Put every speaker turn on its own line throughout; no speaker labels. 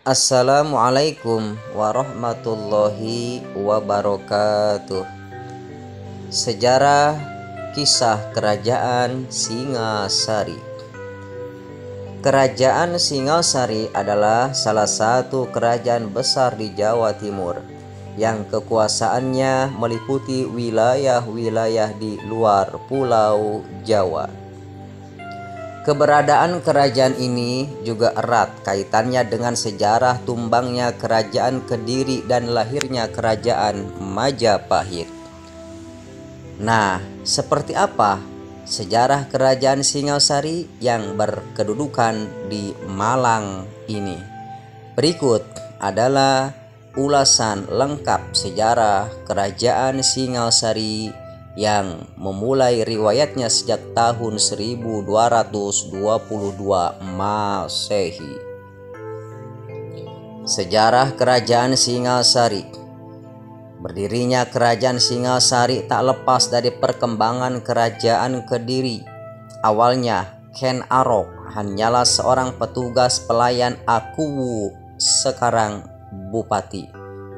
Assalamualaikum warahmatullahi wabarakatuh. Sejarah kisah Kerajaan Singasari. Kerajaan Singasari adalah salah satu kerajaan besar di Jawa Timur yang kekuasaannya meliputi wilayah-wilayah di luar Pulau Jawa. Keberadaan kerajaan ini juga erat kaitannya dengan sejarah tumbangnya Kerajaan Kediri dan lahirnya Kerajaan Majapahit. Nah, seperti apa sejarah Kerajaan Singasari yang berkedudukan di Malang ini? Berikut adalah ulasan lengkap sejarah Kerajaan Singasari yang memulai riwayatnya sejak tahun 1222 Masehi. Sejarah Kerajaan Singasari. Berdirinya Kerajaan Singasari tak lepas dari perkembangan Kerajaan Kediri. Awalnya Ken Arok hanyalah seorang petugas pelayan Akuwu, sekarang bupati,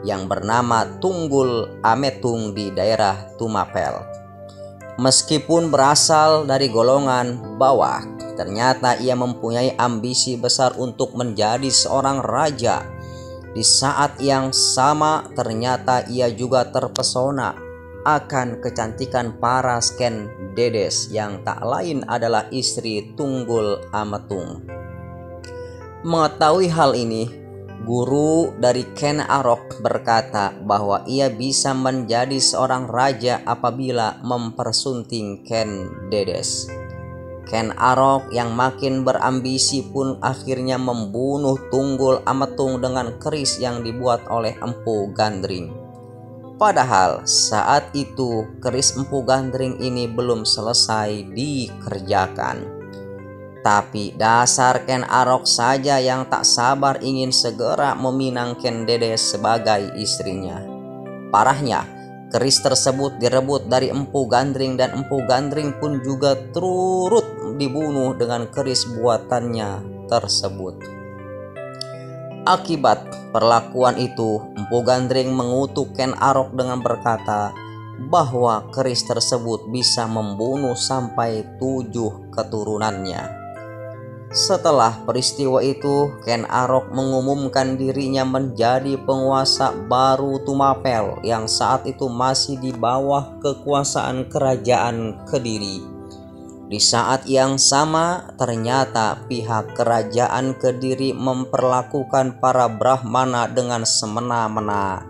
yang bernama Tunggul Ametung di daerah Tumapel. Meskipun berasal dari golongan bawah, ternyata ia mempunyai ambisi besar untuk menjadi seorang raja. Di saat yang sama, ternyata ia juga terpesona akan kecantikan Paras Ken Dedes yang tak lain adalah istri Tunggul Ametung. Mengetahui hal ini, guru dari Ken Arok berkata bahwa ia bisa menjadi seorang raja apabila mempersunting Ken Dedes. Ken Arok yang makin berambisi pun akhirnya membunuh Tunggul Ametung dengan keris yang dibuat oleh Empu Gandring. Padahal saat itu keris Empu Gandring ini belum selesai dikerjakan. Tapi dasar Ken Arok saja yang tak sabar ingin segera meminang Ken Dedes sebagai istrinya. Parahnya, keris tersebut direbut dari Empu Gandring dan Empu Gandring pun juga turut dibunuh dengan keris buatannya tersebut. Akibat perlakuan itu, Empu Gandring mengutuk Ken Arok dengan berkata bahwa keris tersebut bisa membunuh sampai 7 keturunannya. Setelah peristiwa itu, Ken Arok mengumumkan dirinya menjadi penguasa baru Tumapel yang saat itu masih di bawah kekuasaan Kerajaan Kediri. Di saat yang sama, ternyata pihak Kerajaan Kediri memperlakukan para Brahmana dengan semena-mena.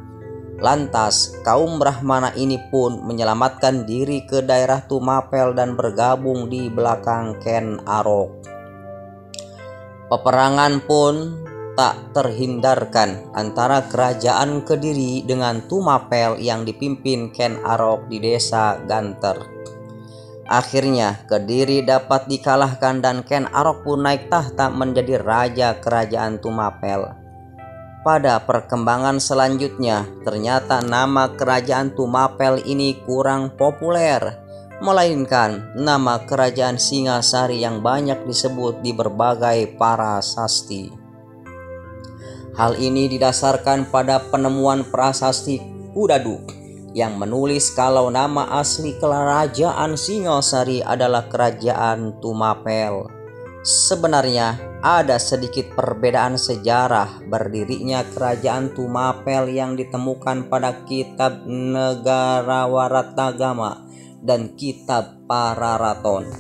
Lantas, kaum Brahmana ini pun menyelamatkan diri ke daerah Tumapel dan bergabung di belakang Ken Arok. Peperangan pun tak terhindarkan antara Kerajaan Kediri dengan Tumapel yang dipimpin Ken Arok di desa Ganter. Akhirnya Kediri dapat dikalahkan dan Ken Arok pun naik tahta menjadi raja Kerajaan Tumapel. Pada perkembangan selanjutnya, ternyata nama Kerajaan Tumapel ini kurang populer, melainkan nama Kerajaan Singasari yang banyak disebut di berbagai prasasti. Hal ini didasarkan pada penemuan prasasti Kudadu yang menulis kalau nama asli Kerajaan Singasari adalah Kerajaan Tumapel. Sebenarnya ada sedikit perbedaan sejarah berdirinya Kerajaan Tumapel yang ditemukan pada Kitab Negarawaratagama dan Kitab Pararaton.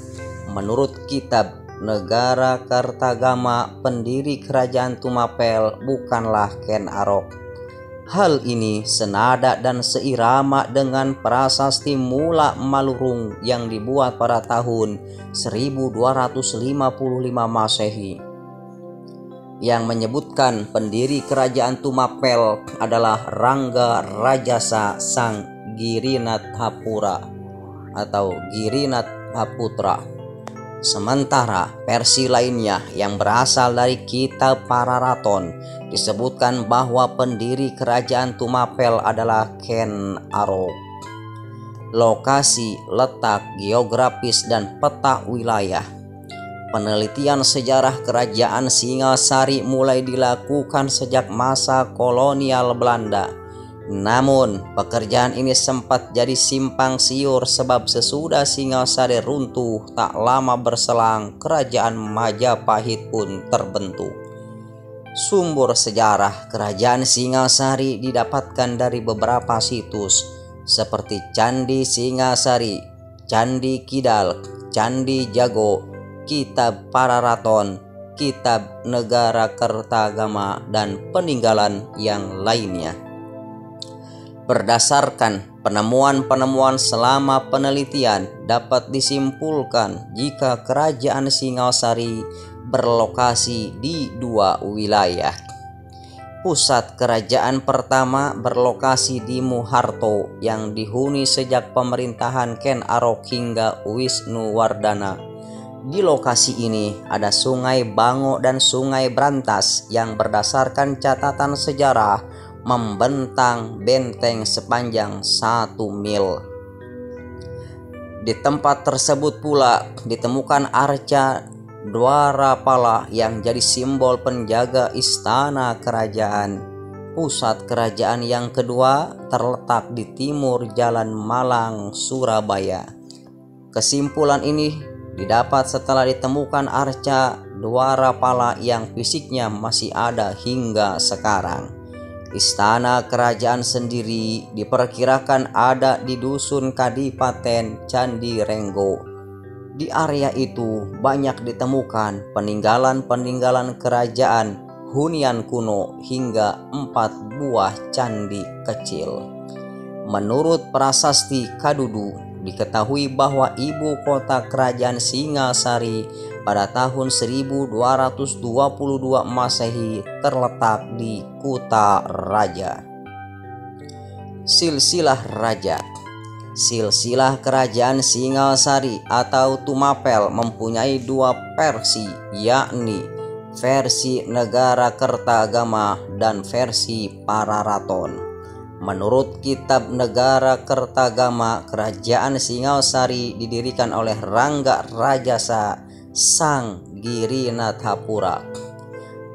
Menurut Kitab Negarakartagama, pendiri Kerajaan Tumapel bukanlah Ken Arok. Hal ini senada dan seirama dengan prasasti Mula Malurung yang dibuat pada tahun 1255 Masehi, yang menyebutkan pendiri Kerajaan Tumapel adalah Rangga Rajasa Sang Girinathapura atau Girinathapura. Sementara versi lainnya yang berasal dari Kitab Pararaton disebutkan bahwa pendiri Kerajaan Tumapel adalah Ken Arok. Lokasi, letak geografis, dan peta wilayah. Penelitian sejarah kerajaan Singasari mulai dilakukan sejak masa kolonial Belanda. Namun, pekerjaan ini sempat jadi simpang siur sebab sesudah Singasari runtuh, tak lama berselang kerajaan Majapahit pun terbentuk. Sumber sejarah kerajaan Singasari didapatkan dari beberapa situs seperti Candi Singasari, Candi Kidal, Candi Jago, Kitab Pararaton, Kitab Negara Kertagama, dan peninggalan yang lainnya. Berdasarkan penemuan-penemuan selama penelitian, dapat disimpulkan jika kerajaan Singasari berlokasi di dua wilayah. Pusat kerajaan pertama berlokasi di Muharto yang dihuni sejak pemerintahan Ken Arok hingga Wisnuwardana. Di lokasi ini ada Sungai Bango dan Sungai Brantas yang berdasarkan catatan sejarah membentang benteng sepanjang 1 mil. Di tempat tersebut pula ditemukan arca Dwarapala yang jadi simbol penjaga istana kerajaan. Pusat kerajaan yang kedua terletak di timur Jalan Malang, Surabaya. Kesimpulan ini didapat setelah ditemukan arca Dwarapala yang fisiknya masih ada hingga sekarang. Istana kerajaan sendiri diperkirakan ada di dusun Kadipaten Candi Renggo. Di area itu banyak ditemukan peninggalan-peninggalan kerajaan hunian kuno hingga 4 buah candi kecil. Menurut prasasti Kadudu, diketahui bahwa ibu kota kerajaan Singasari pada tahun 1222 Masehi terletak di Kuta Raja. Silsilah Raja. Silsilah kerajaan Singasari atau Tumapel mempunyai 2 versi, yakni versi Negara Kertagama dan versi Pararaton. Menurut Kitab Negara Kertagama, kerajaan Singasari didirikan oleh Rangga Rajasa Sang Girinathapura.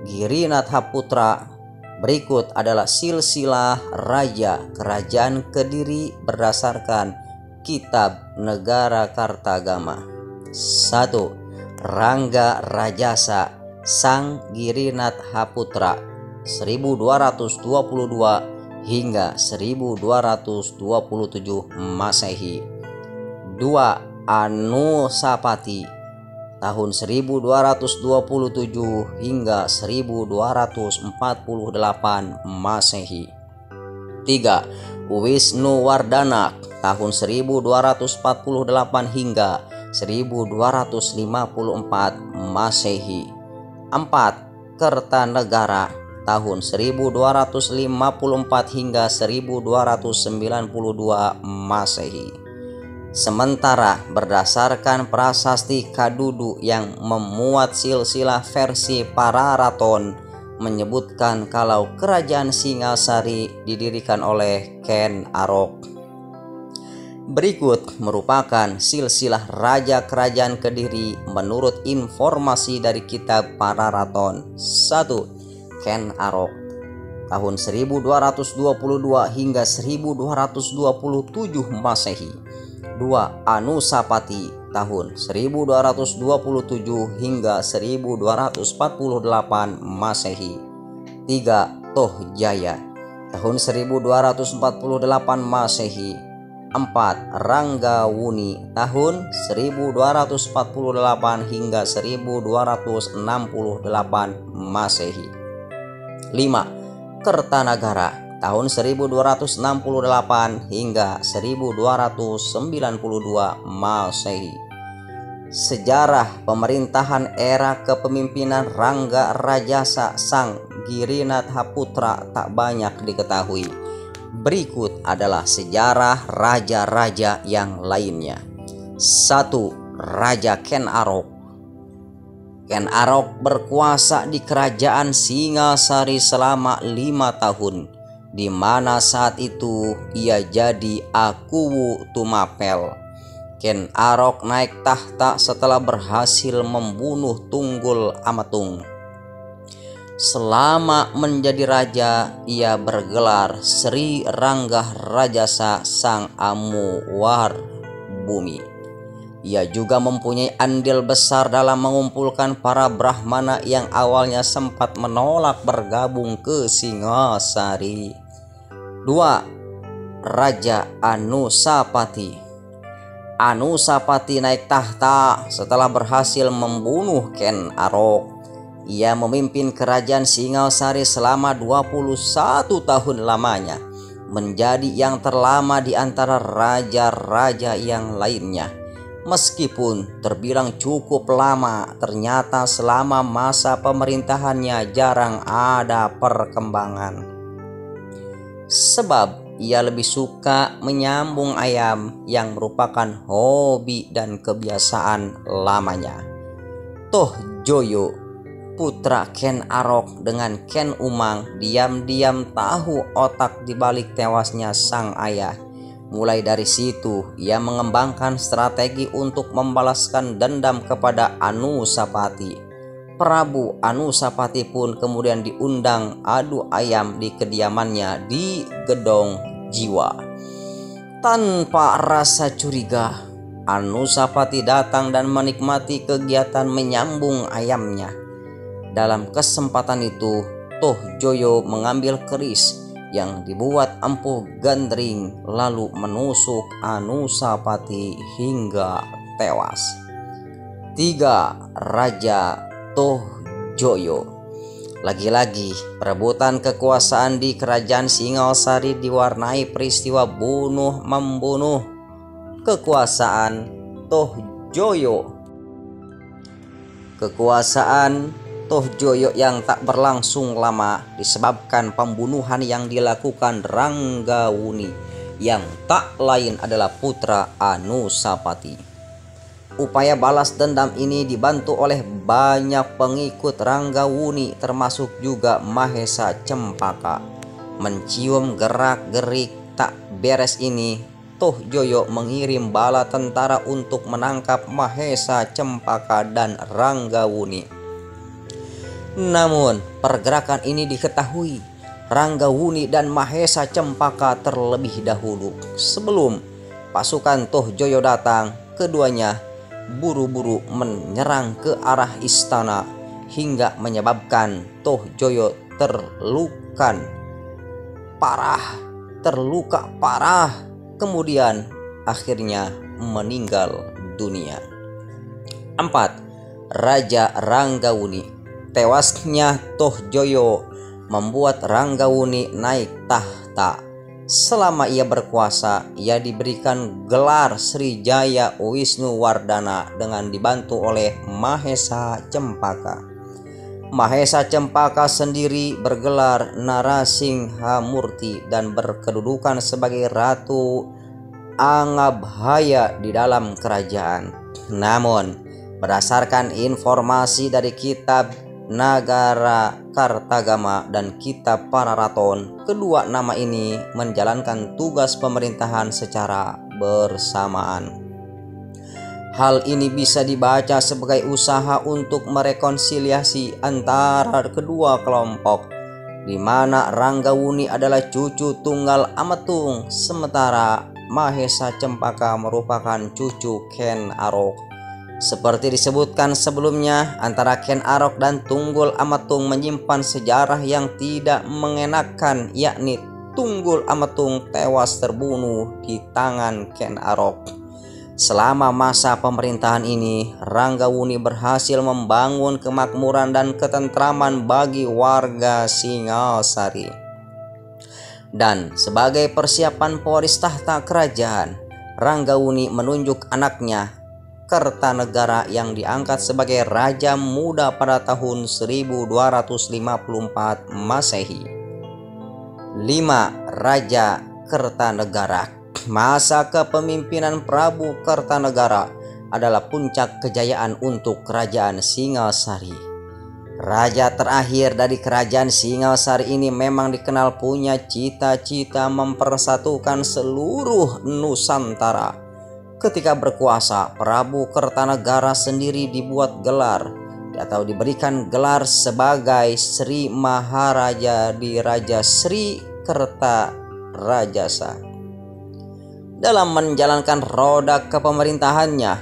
Girinathaputra. Berikut adalah silsilah raja kerajaan Kediri berdasarkan Kitab Negara Kertagama. 1. Rangga Rajasa Sang Girinathaputra 1222 hingga 1227 Masehi. 2. Anusapati tahun 1227 hingga 1248 Masehi. 3. Wisnuwardana tahun 1248 hingga 1254 Masehi. 4. Kertanegara tahun 1254 hingga 1292 Masehi. Sementara berdasarkan prasasti Kadudu yang memuat silsilah versi Pararaton menyebutkan kalau kerajaan Singasari didirikan oleh Ken Arok. Berikut merupakan silsilah raja kerajaan Kediri menurut informasi dari Kitab Pararaton. 1. Ken Arok tahun 1222 hingga 1227 Masehi. 2. Anusapati tahun 1227 hingga 1248 Masehi. 3. Tohjaya tahun 1248 Masehi. 4. Ranggawuni tahun 1248 hingga 1268 Masehi. 5. Kertanagara tahun 1268 hingga 1292 Masehi. Sejarah pemerintahan era kepemimpinan Rangga Rajasa Sang Girinathaputra tak banyak diketahui. Berikut adalah sejarah raja-raja yang lainnya. 1. Raja Ken Arok. Ken Arok berkuasa di kerajaan Singasari selama 5 tahun, di mana saat itu ia jadi Akuwu Tumapel. Ken Arok naik tahta setelah berhasil membunuh Tunggul Amatung. Selama menjadi raja, ia bergelar Sri Ranggah Rajasa Sang Amuwar Bumi. Ia juga mempunyai andil besar dalam mengumpulkan para Brahmana yang awalnya sempat menolak bergabung ke Singasari. 2. Raja Anusapati. Anusapati naik tahta setelah berhasil membunuh Ken Arok. Ia memimpin kerajaan Singasari selama 21 tahun lamanya, menjadi yang terlama di antara raja-raja yang lainnya. Meskipun terbilang cukup lama, ternyata selama masa pemerintahannya jarang ada perkembangan. Sebab ia lebih suka menyambung ayam yang merupakan hobi dan kebiasaan lamanya. Toh Joyo, putra Ken Arok dengan Ken Umang, diam-diam tahu otak dibalik tewasnya sang ayah. Mulai dari situ, ia mengembangkan strategi untuk membalaskan dendam kepada Anusapati. Prabu Anusapati pun kemudian diundang adu ayam di kediamannya di Gedong Jiwa. Tanpa rasa curiga, Anusapati datang dan menikmati kegiatan menyambung ayamnya. Dalam kesempatan itu, Toh Joyo mengambil keris yang dibuat Empu Gandring lalu menusuk Anusapati hingga tewas. 3. Raja Toh Joyo. Lagi-lagi perebutan kekuasaan di kerajaan Singasari diwarnai peristiwa bunuh-membunuh. Kekuasaan Toh Joyo. Kekuasaan Toh Joyo yang tak berlangsung lama disebabkan pembunuhan yang dilakukan Ranggawuni, yang tak lain adalah putra Anusapati. Upaya balas dendam ini dibantu oleh banyak pengikut Ranggawuni, termasuk juga Mahesa Cempaka. Mencium gerak-gerik tak beres ini, Toh Joyo mengirim bala tentara untuk menangkap Mahesa Cempaka dan Ranggawuni. Namun pergerakan ini diketahui Ranggawuni dan Mahesa Cempaka terlebih dahulu. Sebelum pasukan Toh Joyo datang, keduanya buru-buru menyerang ke arah istana hingga menyebabkan Toh Joyo terluka parah, kemudian akhirnya meninggal dunia. 4. Raja Ranggawuni. Tewasnya Toh Joyo membuat Ranggawuni naik tahta. Selama ia berkuasa, ia diberikan gelar Sri Jaya Wisnu Wardana dengan dibantu oleh Mahesa Cempaka. Mahesa Cempaka sendiri bergelar Narasinghamurti dan berkedudukan sebagai Ratu Angabhaya di dalam kerajaan. Namun, berdasarkan informasi dari kitab Nagara Kartagama dan kitab Pararaton, kedua nama ini menjalankan tugas pemerintahan secara bersamaan. Hal ini bisa dibaca sebagai usaha untuk merekonsiliasi antara kedua kelompok, di mana Ranggawuni adalah cucu tunggal Amatung, sementara Mahesa Cempaka merupakan cucu Ken Arok. Seperti disebutkan sebelumnya, antara Ken Arok dan Tunggul Amatung menyimpan sejarah yang tidak mengenakan, yakni Tunggul Amatung tewas terbunuh di tangan Ken Arok. Selama masa pemerintahan ini, Ranggawuni berhasil membangun kemakmuran dan ketentraman bagi warga Singasari. Dan sebagai persiapan pewaris tahta kerajaan, Ranggawuni menunjuk anaknya Kertanegara yang diangkat sebagai raja muda pada tahun 1254 Masehi. 5. Raja Kertanegara. Masa kepemimpinan Prabu Kertanegara adalah puncak kejayaan untuk kerajaan Singasari. Raja terakhir dari kerajaan Singasari ini memang dikenal punya cita-cita mempersatukan seluruh Nusantara. Ketika berkuasa, Prabu Kertanegara sendiri dibuat gelar atau diberikan gelar sebagai Sri Maharaja di Raja Sri Kertarajasa. Dalam menjalankan roda kepemerintahannya,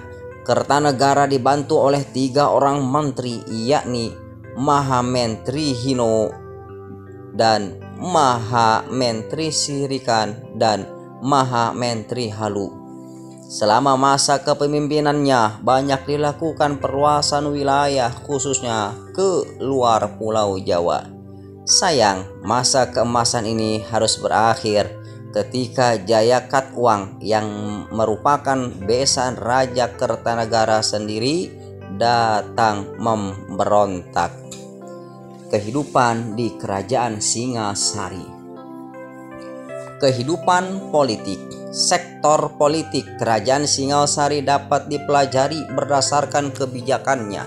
Kertanegara dibantu oleh 3 orang menteri, yakni Mahamentri Hino dan Mahamentri Sirikan dan Mahamentri Halu. Selama masa kepemimpinannya banyak dilakukan perluasan wilayah khususnya ke luar Pulau Jawa. Sayang, masa keemasan ini harus berakhir ketika Jayakatwang yang merupakan besan Raja Kertanegara sendiri datang memberontak. Kehidupan di Kerajaan Singasari. Kehidupan politik. Sektor politik Kerajaan Singasari dapat dipelajari berdasarkan kebijakannya,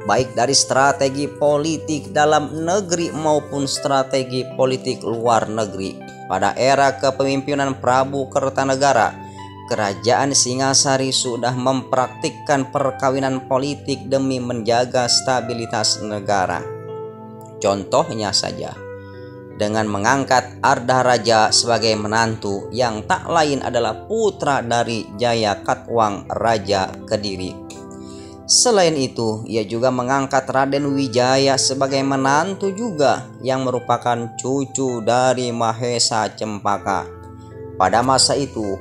baik dari strategi politik dalam negeri maupun strategi politik luar negeri. Pada era kepemimpinan Prabu Kertanegara, Kerajaan Singasari sudah mempraktikkan perkawinan politik demi menjaga stabilitas negara. Contohnya saja, dengan mengangkat Ardharaja sebagai menantu yang tak lain adalah putra dari Jayakatwang Raja Kediri. Selain itu, ia juga mengangkat Raden Wijaya sebagai menantu juga yang merupakan cucu dari Mahesa Cempaka. Pada masa itu,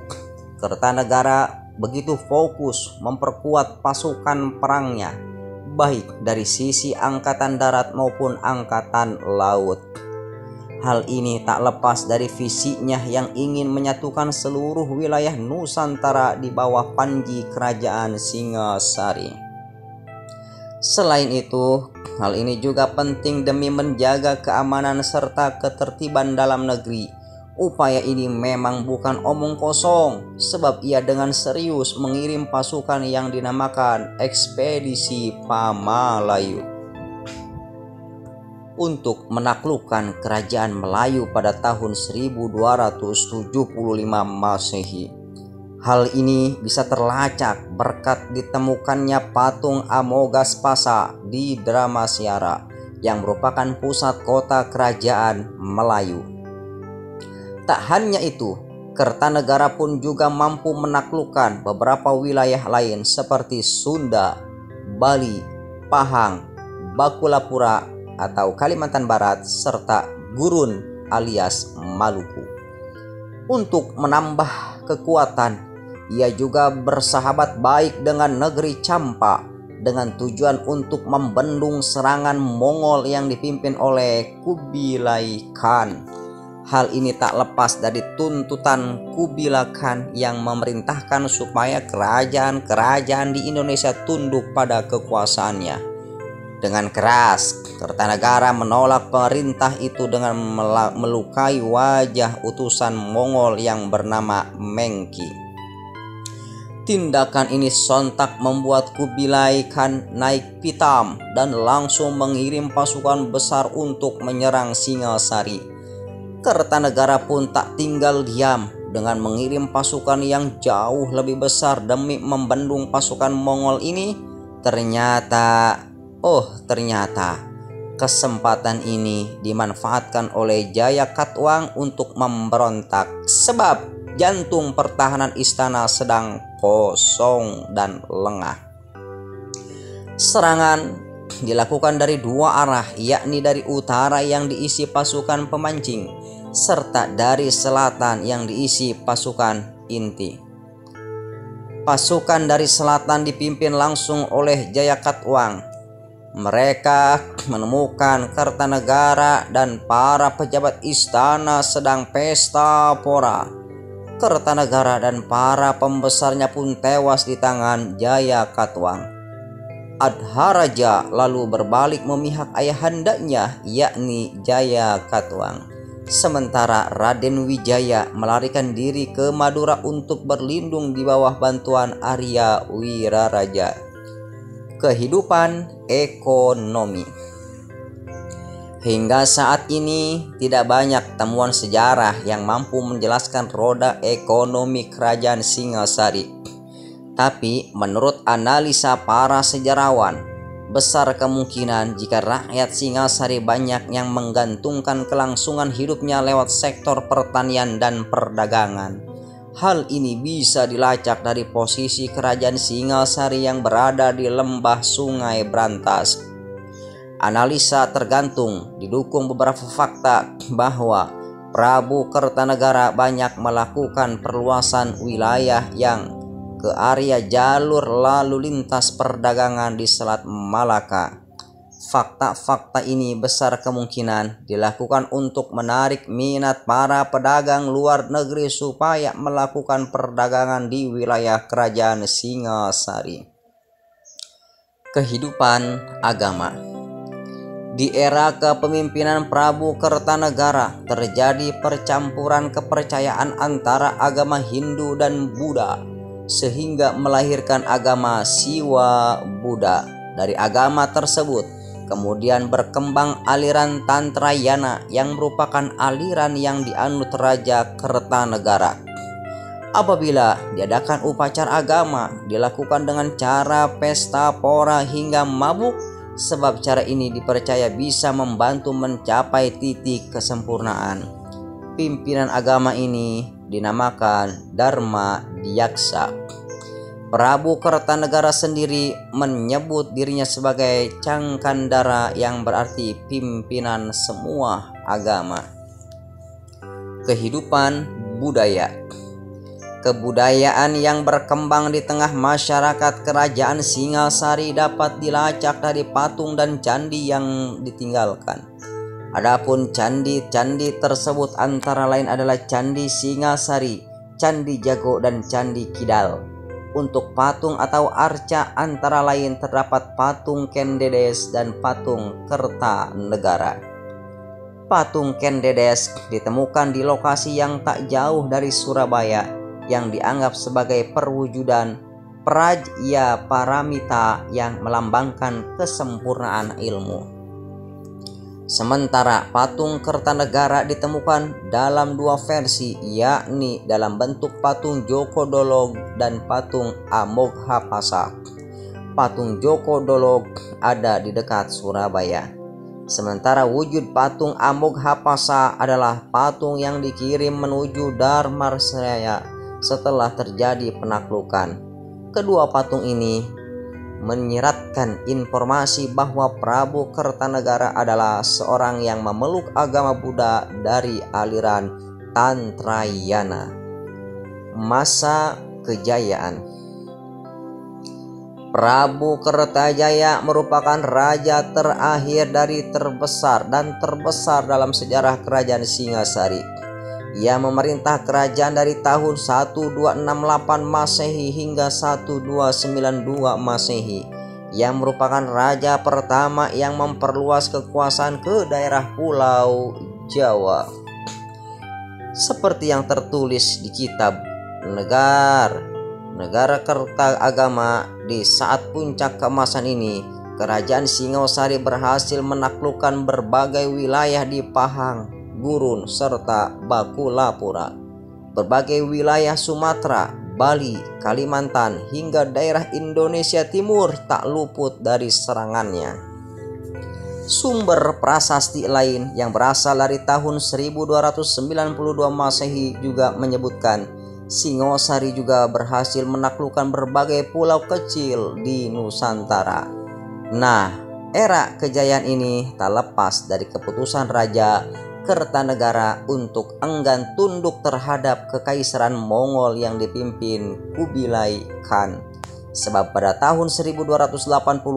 Kertanegara begitu fokus memperkuat pasukan perangnya, baik dari sisi angkatan darat maupun angkatan laut. Hal ini tak lepas dari visinya yang ingin menyatukan seluruh wilayah Nusantara di bawah panji Kerajaan Singasari. Selain itu, hal ini juga penting demi menjaga keamanan serta ketertiban dalam negeri. Upaya ini memang bukan omong kosong, sebab ia dengan serius mengirim pasukan yang dinamakan Ekspedisi Pamalayu untuk menaklukkan kerajaan Melayu pada tahun 1275 Masehi. Hal ini bisa terlacak berkat ditemukannya patung Amogaspasa di Dramasiara yang merupakan pusat kota kerajaan Melayu. Tak hanya itu, Kertanegara pun juga mampu menaklukkan beberapa wilayah lain seperti Sunda, Bali, Pahang, Bakulapura atau Kalimantan Barat, serta Gurun alias Maluku. Untuk menambah kekuatan, ia juga bersahabat baik dengan negeri Campa dengan tujuan untuk membendung serangan Mongol yang dipimpin oleh Kubilai Khan. Hal ini tak lepas dari tuntutan Kubilai Khan yang memerintahkan supaya kerajaan-kerajaan di Indonesia tunduk pada kekuasaannya. Dengan keras, Kertanegara menolak perintah itu dengan melukai wajah utusan Mongol yang bernama Mengki. Tindakan ini sontak membuat Kubilai Khan naik pitam dan langsung mengirim pasukan besar untuk menyerang Singasari. Kertanegara pun tak tinggal diam dengan mengirim pasukan yang jauh lebih besar demi membendung pasukan Mongol ini. Ternyata kesempatan ini dimanfaatkan oleh Jayakatwang untuk memberontak, sebab jantung pertahanan istana sedang kosong dan lengah. Serangan dilakukan dari 2 arah, yakni dari utara yang diisi pasukan pemancing, serta dari selatan yang diisi pasukan inti. Pasukan dari selatan dipimpin langsung oleh Jayakatwang. Mereka menemukan Kertanegara dan para pejabat istana sedang pesta pora. Kertanegara dan para pembesarnya pun tewas di tangan Jayakatwang. Ardharaja lalu berbalik memihak ayahandanya, yakni Jayakatwang. Sementara Raden Wijaya melarikan diri ke Madura untuk berlindung di bawah bantuan Arya Wiraraja. Kehidupan ekonomi. Hingga saat ini tidak banyak temuan sejarah yang mampu menjelaskan roda ekonomi Kerajaan Singasari. Tapi menurut analisa para sejarawan, besar kemungkinan jika rakyat Singasari banyak yang menggantungkan kelangsungan hidupnya lewat sektor pertanian dan perdagangan. Hal ini bisa dilacak dari posisi kerajaan Singasari yang berada di lembah Sungai Brantas. Analisa tergantung didukung beberapa fakta bahwa Prabu Kertanegara banyak melakukan perluasan wilayah yang ke area jalur lalu lintas perdagangan di Selat Malaka. Fakta-fakta ini besar kemungkinan dilakukan untuk menarik minat para pedagang luar negeri supaya melakukan perdagangan di wilayah kerajaan Singasari. Kehidupan agama. Di era kepemimpinan Prabu Kertanegara terjadi percampuran kepercayaan antara agama Hindu dan Buddha sehingga melahirkan agama Siwa Buddha. Dari agama tersebut kemudian berkembang aliran Tantrayana yang merupakan aliran yang dianut Raja Kertanegara. Apabila diadakan upacara agama dilakukan dengan cara pesta pora hingga mabuk, sebab cara ini dipercaya bisa membantu mencapai titik kesempurnaan. Pimpinan agama ini dinamakan Dharma Diyaksa. Prabu Kertanegara sendiri menyebut dirinya sebagai Cangkandara yang berarti pimpinan semua agama. Kehidupan budaya. Kebudayaan yang berkembang di tengah masyarakat kerajaan Singasari dapat dilacak dari patung dan candi yang ditinggalkan. Adapun candi-candi tersebut antara lain adalah Candi Singasari, Candi Jago, dan Candi Kidal. Untuk patung atau arca antara lain terdapat patung Kendedes dan patung Kertanegara. Patung Kendedes ditemukan di lokasi yang tak jauh dari Surabaya yang dianggap sebagai perwujudan Prajya Paramita yang melambangkan kesempurnaan ilmu. Sementara patung Kertanegara ditemukan dalam dua versi, yakni dalam bentuk patung Joko Dolog dan patung Amoghapasa. Patung Joko Dolog ada di dekat Surabaya. Sementara wujud patung Amoghapasa adalah patung yang dikirim menuju Dharmasraya setelah terjadi penaklukan. Kedua patung ini menyiratkan informasi bahwa Prabu Kertanegara adalah seorang yang memeluk agama Buddha dari aliran Tantrayana. Masa kejayaan. Prabu Kertajaya merupakan raja terakhir dari terbesar dan terbesar dalam sejarah kerajaan Singasari. Ia memerintah kerajaan dari tahun 1268 Masehi hingga 1292 Masehi. Ia merupakan raja pertama yang memperluas kekuasaan ke daerah Pulau Jawa. Seperti yang tertulis di kitab Negara Kertagama, di saat puncak keemasan ini, kerajaan Singasari berhasil menaklukkan berbagai wilayah di Pahang, Gurun, serta Bakulapura. Berbagai wilayah Sumatera, Bali, Kalimantan, hingga daerah Indonesia Timur tak luput dari serangannya. Sumber prasasti lain yang berasal dari tahun 1292 Masehi juga menyebutkan Singasari juga berhasil menaklukkan berbagai pulau kecil di Nusantara. Nah, era kejayaan ini tak lepas dari keputusan Raja Kertanegara untuk enggan tunduk terhadap kekaisaran Mongol yang dipimpin Kubilai Khan. Sebab pada tahun 1280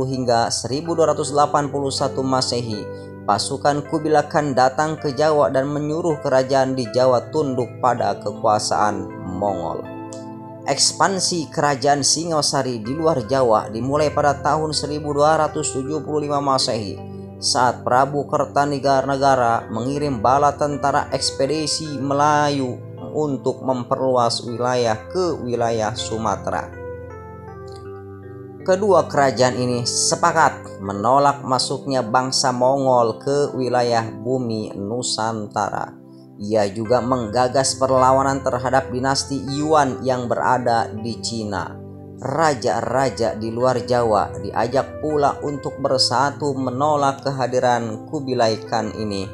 hingga 1281 Masehi, pasukan Kubilai Khan datang ke Jawa dan menyuruh kerajaan di Jawa tunduk pada kekuasaan Mongol. Ekspansi kerajaan Singasari di luar Jawa dimulai pada tahun 1275 Masehi saat Prabu Kertanegara mengirim bala tentara ekspedisi Melayu untuk memperluas wilayah ke wilayah Sumatera. Kedua kerajaan ini sepakat menolak masuknya bangsa Mongol ke wilayah bumi Nusantara. Ia juga menggagas perlawanan terhadap dinasti Yuan yang berada di Cina. raja-raja di luar Jawa diajak pula untuk bersatu menolak kehadiran Kubilai Khan ini,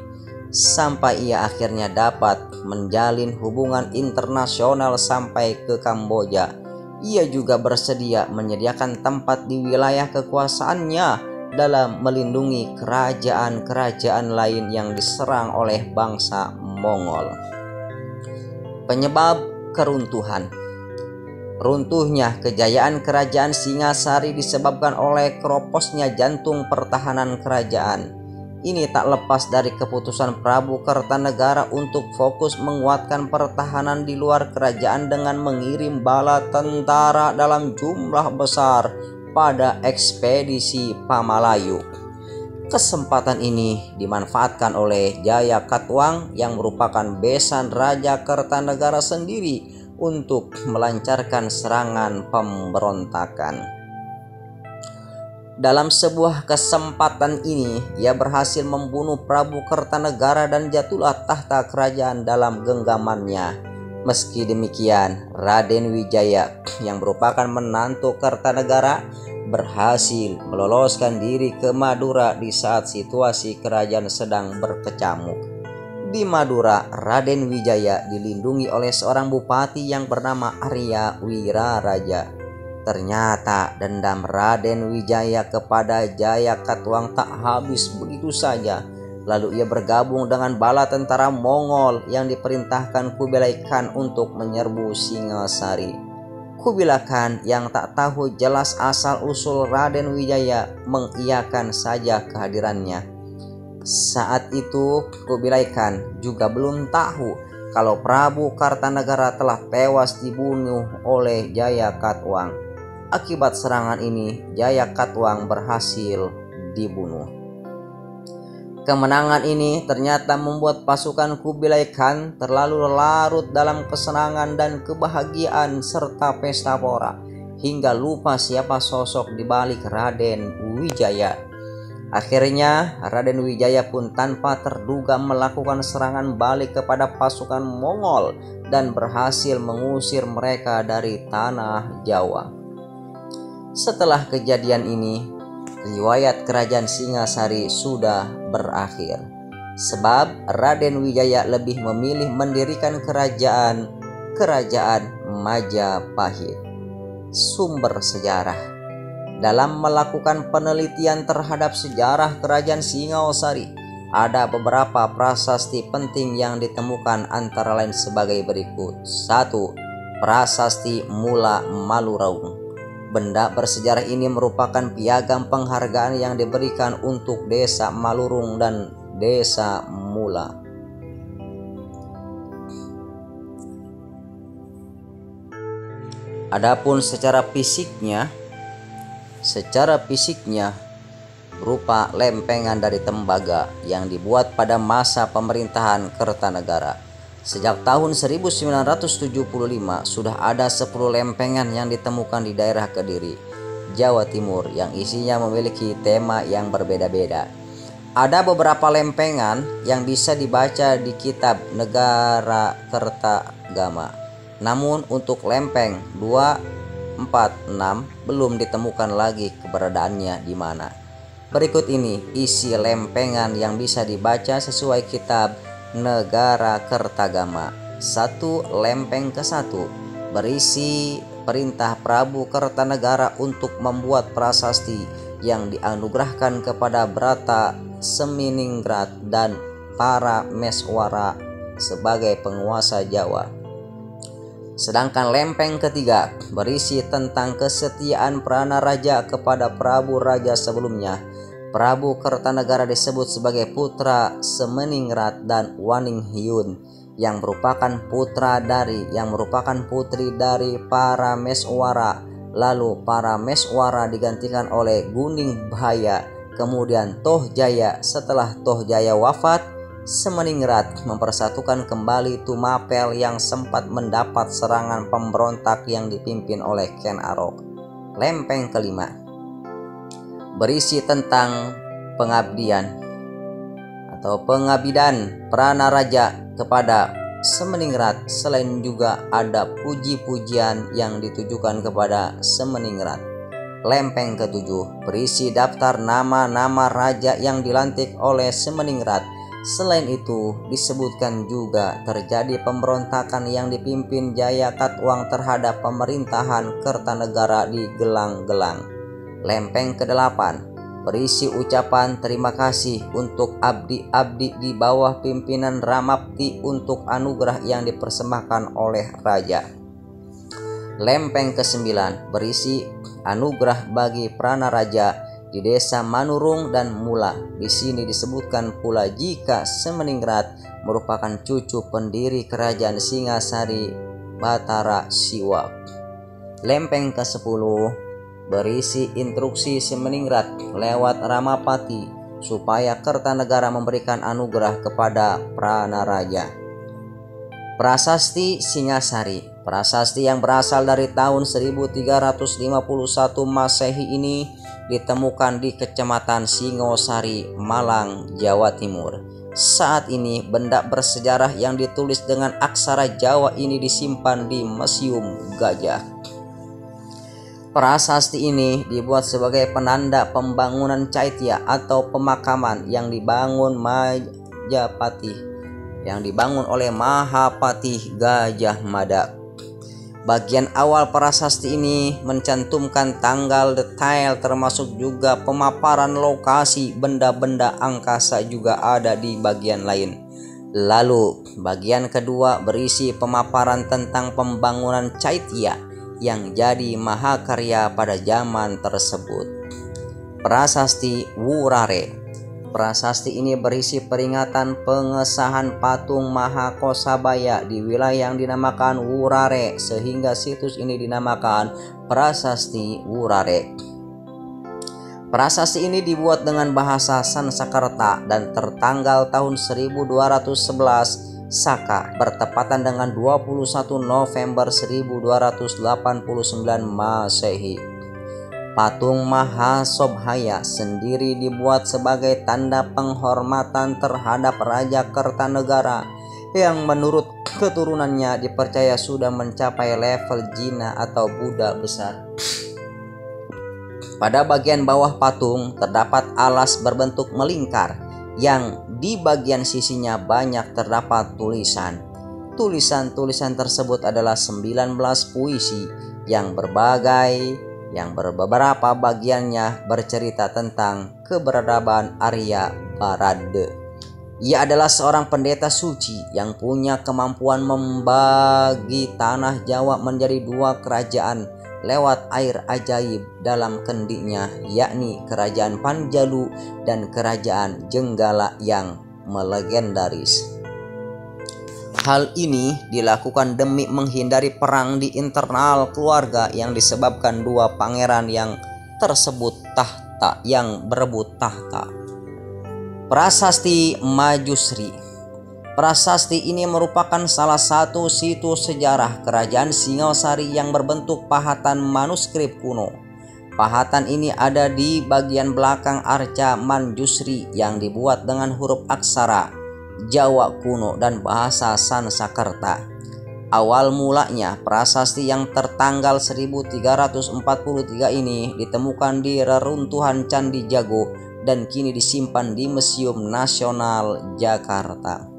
sampai ia akhirnya dapat menjalin hubungan internasional sampai ke Kamboja. Ia juga bersedia menyediakan tempat di wilayah kekuasaannya dalam melindungi kerajaan-kerajaan lain yang diserang oleh bangsa Mongol. Penyebab keruntuhan. Runtuhnya kejayaan kerajaan Singasari disebabkan oleh keroposnya jantung pertahanan kerajaan. Ini tak lepas dari keputusan Prabu Kertanegara untuk fokus menguatkan pertahanan di luar kerajaan dengan mengirim bala tentara dalam jumlah besar pada ekspedisi Pamalayu. Kesempatan ini dimanfaatkan oleh Jaya Katuang yang merupakan besan Raja Kertanegara sendiri untuk melancarkan serangan pemberontakan. Dalam sebuah kesempatan ini, ia berhasil membunuh Prabu Kertanegara dan jatuhlah tahta kerajaan dalam genggamannya. Meski demikian, Raden Wijaya yang merupakan menantu Kertanegara berhasil meloloskan diri ke Madura di saat situasi kerajaan sedang berkecamuk. Di Madura, Raden Wijaya dilindungi oleh seorang bupati yang bernama Arya Wiraraja. Ternyata dendam Raden Wijaya kepada Jaya Katuang tak habis begitu saja. Lalu ia bergabung dengan bala tentara Mongol yang diperintahkan Kubilai Khan untuk menyerbu Singasari. Kubilai Khan yang tak tahu jelas asal-usul Raden Wijaya mengiyakan saja kehadirannya. Saat itu Kubilai Khan juga belum tahu kalau Prabu Kertanegara telah tewas dibunuh oleh Jaya Katuang. Akibat serangan ini, Jaya Katuang berhasil dibunuh. Kemenangan ini ternyata membuat pasukan Kubilai Khan terlalu larut dalam kesenangan dan kebahagiaan serta pesta pora, hingga lupa siapa sosok di balik Raden Wijaya. Akhirnya Raden Wijaya pun tanpa terduga melakukan serangan balik kepada pasukan Mongol dan berhasil mengusir mereka dari tanah Jawa. Setelah kejadian ini, riwayat kerajaan Singasari sudah berakhir. Sebab Raden Wijaya lebih memilih mendirikan kerajaan Majapahit. Sumber sejarah. Dalam melakukan penelitian terhadap sejarah kerajaan Singasari, ada beberapa prasasti penting yang ditemukan antara lain sebagai berikut. 1. Prasasti Mula Maluraung. Benda bersejarah ini merupakan piagam penghargaan yang diberikan untuk desa Malurung dan desa Mula. Adapun secara fisiknya berupa lempengan dari tembaga yang dibuat pada masa pemerintahan Kertanegara. Sejak tahun 1975 sudah ada 10 lempengan yang ditemukan di daerah Kediri, Jawa Timur yang isinya memiliki tema yang berbeda-beda. Ada beberapa lempengan yang bisa dibaca di kitab Negara Kertagama. Namun untuk lempeng 2, 4, 6 belum ditemukan lagi keberadaannya di mana. Berikut ini isi lempengan yang bisa dibaca sesuai kitab Negara Kertagama. 1. Lempeng ke-1 berisi perintah Prabu Kertanegara untuk membuat prasasti yang dianugerahkan kepada Brata Seminingrat dan para Meswara sebagai penguasa Jawa. Sedangkan lempeng ketiga berisi tentang kesetiaan Pranaraja kepada Prabu Raja sebelumnya. Prabu Kertanegara disebut sebagai putra Semeningrat dan Waninghyun yang merupakan putri dari para Meswara. Lalu para Meswara digantikan oleh Guning Bahaya, kemudian Tohjaya. Setelah Tohjaya wafat, Semeningrat mempersatukan kembali Tumapel yang sempat mendapat serangan pemberontak yang dipimpin oleh Ken Arok. Lempeng kelima berisi tentang pengabdian atau pengabidan Pranaraja kepada Semeningrat. Selain juga ada puji-pujian yang ditujukan kepada Semeningrat. Lempeng ketujuh berisi daftar nama-nama raja yang dilantik oleh Semeningrat. Selain itu disebutkan juga terjadi pemberontakan yang dipimpin Jaya Katwang terhadap pemerintahan Kertanegara di Gelang-Gelang. Lempeng kedelapan berisi ucapan terima kasih untuk abdi-abdi di bawah pimpinan Ramapti untuk anugerah yang dipersembahkan oleh raja. Lempeng ke-9 berisi anugerah bagi pranaraja di desa Manurung dan Mula. Di sini disebutkan pula jika Semeningrat merupakan cucu pendiri kerajaan Singasari Batara Siwa. Lempeng ke-10 berisi instruksi Semeningrat lewat Ramapati supaya Kertanegara memberikan anugerah kepada pranaraja. Prasasti Singasari. Prasasti yang berasal dari tahun 1351 Masehi ini ditemukan di Kecamatan Singosari, Malang, Jawa Timur. Saat ini benda bersejarah yang ditulis dengan aksara Jawa ini disimpan di Museum Gajah. Prasasti ini dibuat sebagai penanda pembangunan Caitya atau pemakaman yang dibangun oleh Mahapati Gajah Mada. Bagian awal prasasti ini mencantumkan tanggal detail termasuk juga pemaparan lokasi benda-benda angkasa juga ada di bagian lain. Lalu bagian kedua berisi pemaparan tentang pembangunan Caitya yang jadi mahakarya pada zaman tersebut. Prasasti Wurare. Prasasti ini berisi peringatan pengesahan patung Mahakosabaya di wilayah yang dinamakan Wurare, sehingga situs ini dinamakan Prasasti Wurare. Prasasti ini dibuat dengan bahasa Sanskerta dan tertanggal tahun 1211 Saka bertepatan dengan 21 November 1289 Masehi. Patung Mahasobhaya sendiri dibuat sebagai tanda penghormatan terhadap Raja Kertanegara yang menurut keturunannya dipercaya sudah mencapai level jina atau Buddha besar. Pada bagian bawah patung terdapat alas berbentuk melingkar yang di bagian sisinya banyak terdapat tulisan. Tulisan-tulisan tersebut adalah 19 puisi yang beberapa bagiannya bercerita tentang keberadaan Arya Barade. Ia adalah seorang pendeta suci yang punya kemampuan membagi tanah Jawa menjadi 2 kerajaan lewat air ajaib dalam kendinya, yakni Kerajaan Panjalu dan Kerajaan Jenggala yang melegendaris. Hal ini dilakukan demi menghindari perang di internal keluarga yang disebabkan 2 pangeran yang berebut tahta. Prasasti Majusri. Prasasti ini merupakan salah satu situs sejarah kerajaan Singosari yang berbentuk pahatan manuskrip kuno. Pahatan ini ada di bagian belakang arca Manjusri yang dibuat dengan huruf aksara Jawa kuno dan bahasa Sanskerta. Awal mulanya prasasti yang tertanggal 1343 ini ditemukan di reruntuhan Candi Jago dan kini disimpan di Museum Nasional Jakarta.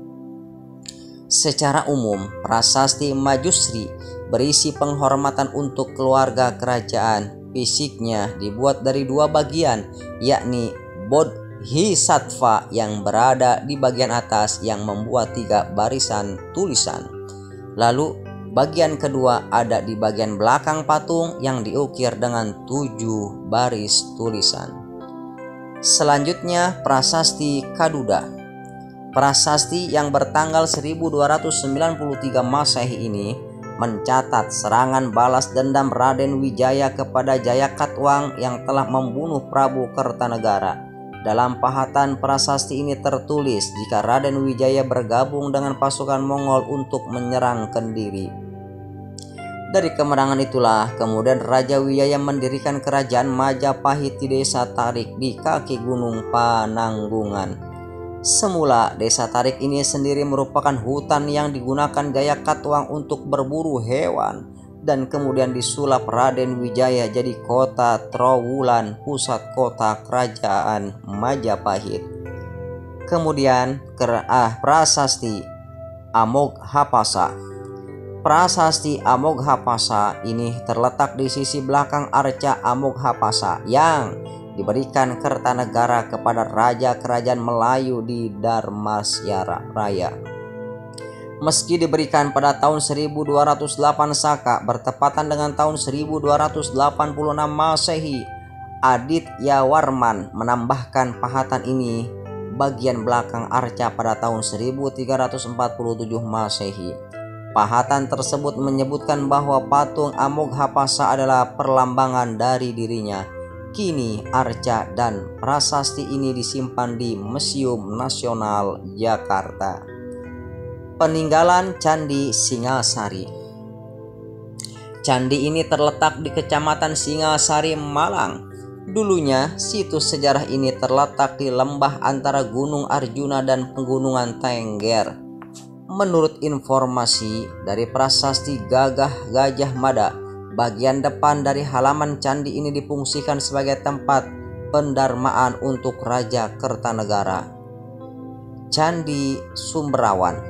Secara umum, prasasti Majusri berisi penghormatan untuk keluarga kerajaan. Fisiknya dibuat dari 2 bagian, yakni Bodhisattva yang berada di bagian atas yang membuat 3 barisan tulisan. Lalu bagian kedua ada di bagian belakang patung yang diukir dengan 7 baris tulisan. Selanjutnya prasasti Kaduda. Prasasti yang bertanggal 1293 Masehi ini mencatat serangan balas dendam Raden Wijaya kepada Jaya Katwang yang telah membunuh Prabu Kertanegara. Dalam pahatan prasasti ini tertulis jika Raden Wijaya bergabung dengan pasukan Mongol untuk menyerang Kendiri. Dari kemenangan itulah kemudian Raja Wijaya mendirikan kerajaan Majapahit di desa Tarik di kaki Gunung Pananggungan. Semula desa Tarik ini sendiri merupakan hutan yang digunakan Jaya Katuang untuk berburu hewan, dan kemudian disulap Raden Wijaya jadi kota Trowulan, pusat kota kerajaan Majapahit. Kemudian Prasasti Amoghapasa. Prasasti Amoghapasa ini terletak di sisi belakang arca Amoghapasa yang diberikan Kertanegara kepada Raja Kerajaan Melayu di Dharmasraya. Meski diberikan pada tahun 1208 Saka bertepatan dengan tahun 1286 Masehi, Adityawarman menambahkan pahatan ini bagian belakang arca pada tahun 1347 Masehi. Pahatan tersebut menyebutkan bahwa patung Amoghapasa adalah perlambangan dari dirinya. Kini arca dan prasasti ini disimpan di Museum Nasional Jakarta. Peninggalan Candi Singasari. Candi ini terletak di Kecamatan Singasari, Malang. Dulunya situs sejarah ini terletak di lembah antara Gunung Arjuna dan Pegunungan Tengger. Menurut informasi dari prasasti Gajah Mada, bagian depan dari halaman candi ini difungsikan sebagai tempat pendarmaan untuk Raja Kertanegara. Candi Sumberawan.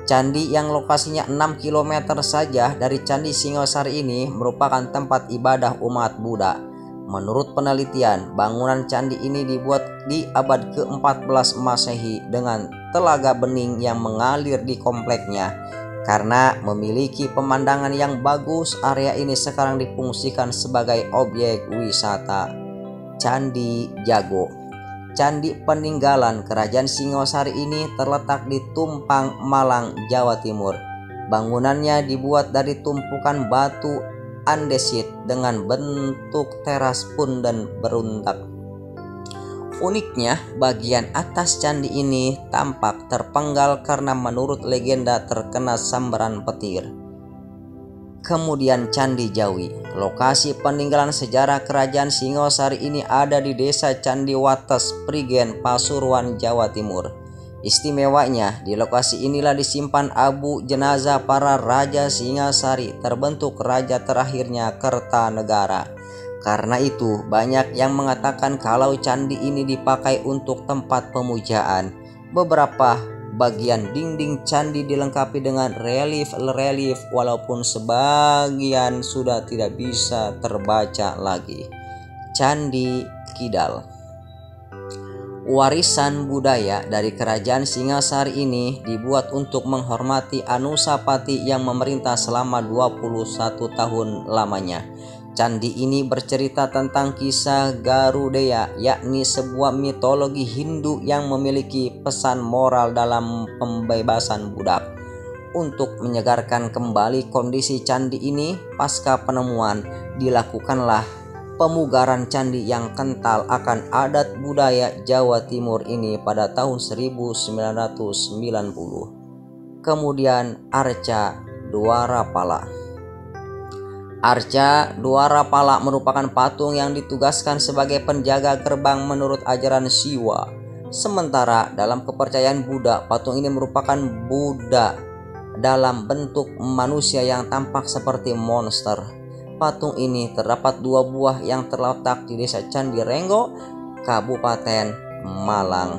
Candi yang lokasinya 6 km saja dari Candi Singasari ini merupakan tempat ibadah umat Buddha. Menurut penelitian, bangunan candi ini dibuat di abad ke-14 Masehi dengan telaga bening yang mengalir di kompleknya. Karena memiliki pemandangan yang bagus, area ini sekarang difungsikan sebagai objek wisata. Candi Jago. Candi peninggalan Kerajaan Singasari ini terletak di Tumpang, Malang, Jawa Timur. Bangunannya dibuat dari tumpukan batu andesit dengan bentuk teras pun dan berundak. Uniknya, bagian atas candi ini tampak terpenggal karena menurut legenda terkena sambaran petir. Kemudian Candi Jawi. Lokasi peninggalan sejarah Kerajaan Singasari ini ada di Desa Candiwates, Prigen, Pasuruan, Jawa Timur. Istimewanya, di lokasi inilah disimpan abu jenazah para Raja Singasari, terbentuk raja terakhirnya Kertanegara. Karena itu, banyak yang mengatakan kalau candi ini dipakai untuk tempat pemujaan. Beberapa bagian dinding candi dilengkapi dengan relief walaupun sebagian sudah tidak bisa terbaca lagi. Candi Kidal. Warisan budaya dari Kerajaan Singasari ini dibuat untuk menghormati Anusapati yang memerintah selama 21 tahun lamanya. Candi ini bercerita tentang kisah Garudeya, yakni sebuah mitologi Hindu yang memiliki pesan moral dalam pembebasan budak. Untuk menyegarkan kembali kondisi candi ini, pasca penemuan dilakukanlah pemugaran candi yang kental akan adat budaya Jawa Timur ini pada tahun 1990. Kemudian Arca Dwarapala. Arca Dwarapala merupakan patung yang ditugaskan sebagai penjaga gerbang menurut ajaran Siwa. Sementara dalam kepercayaan Buddha, patung ini merupakan Buddha dalam bentuk manusia yang tampak seperti monster. Patung ini terdapat 2 buah yang terletak di Desa Candi Renggo, Kabupaten Malang.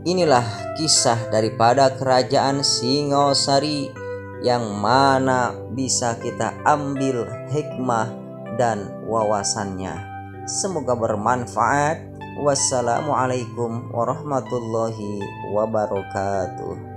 Inilah kisah daripada Kerajaan Singasari yang mana bisa kita ambil hikmah dan wawasannya. Semoga bermanfaat. Wassalamualaikum warahmatullahi wabarakatuh.